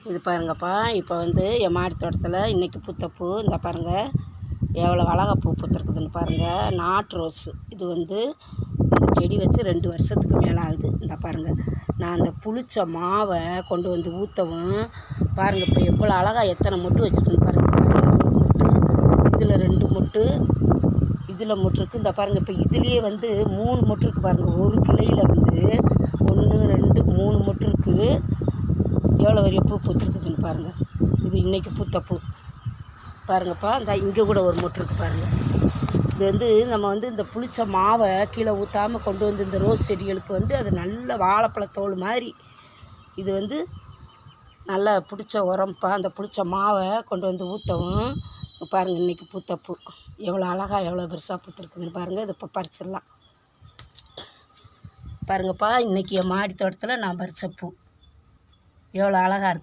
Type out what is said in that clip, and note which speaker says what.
Speaker 1: இது பாருங்கப்பா, இப்போ வந்து என் மாடி தோட்டத்தில் இன்றைக்கி பூத்த பூ இந்த பாருங்கள், எவ்வளோ அழகா பூ பூத்துருக்குதுன்னு பாருங்கள். நாட்டு ரோஸு. இது வந்து இந்த செடி வச்சு 2 வருஷத்துக்கு மேலே ஆகுது. இந்த பாருங்கள், நான் அந்த புளிச்ச மாவை கொண்டு வந்து ஊற்றவும் பாருங்கள், இப்போ எவ்வளோ அழகா எத்தனை மொட்டு வச்சுருக்குன்னு பாருங்கள். இதில் 2 மொட்டு, இதில் மொட்டு இருக்குது. இந்த பாருங்கள், இப்போ இதுலேயே வந்து 3 மொட்டு இருக்குது பாருங்கள். ஒரு கிளையில் வந்து 1 2 3 மொட்டு இருக்குது. எவ்வளோ பெரிய பூ பூத்துருக்குதுன்னு பாருங்கள். இது இன்றைக்கி பூத்த பூ பாருங்கப்பா. இந்த இங்கே கூட ஒரு மொட்டு இருக்குது பாருங்கள். இது வந்து நம்ம வந்து இந்த புளிச்ச மாவை கீழே ஊற்றாமல் கொண்டு வந்து இந்த ரோஸ் செடிகளுக்கு வந்து அது நல்ல வாழைப்பழத்தோல் மாதிரி. இது வந்து நல்லா பிடிச்ச உரம்ப்பா. அந்த புளிச்ச மாவை கொண்டு வந்து ஊற்றவும் பாருங்கள், இன்றைக்கி பூத்த பூ எவ்வளோ அழகா எவ்வளோ பெருசாக பூத்துருக்குதுன்னு பாருங்கள். இதை இப்போ பறிச்சிடலாம் பாருங்கப்பா. இன்றைக்கி என் மாடி தோட்டத்தில் நான் பறித்த பூ எவ்வளோ அழகா இருக்குது.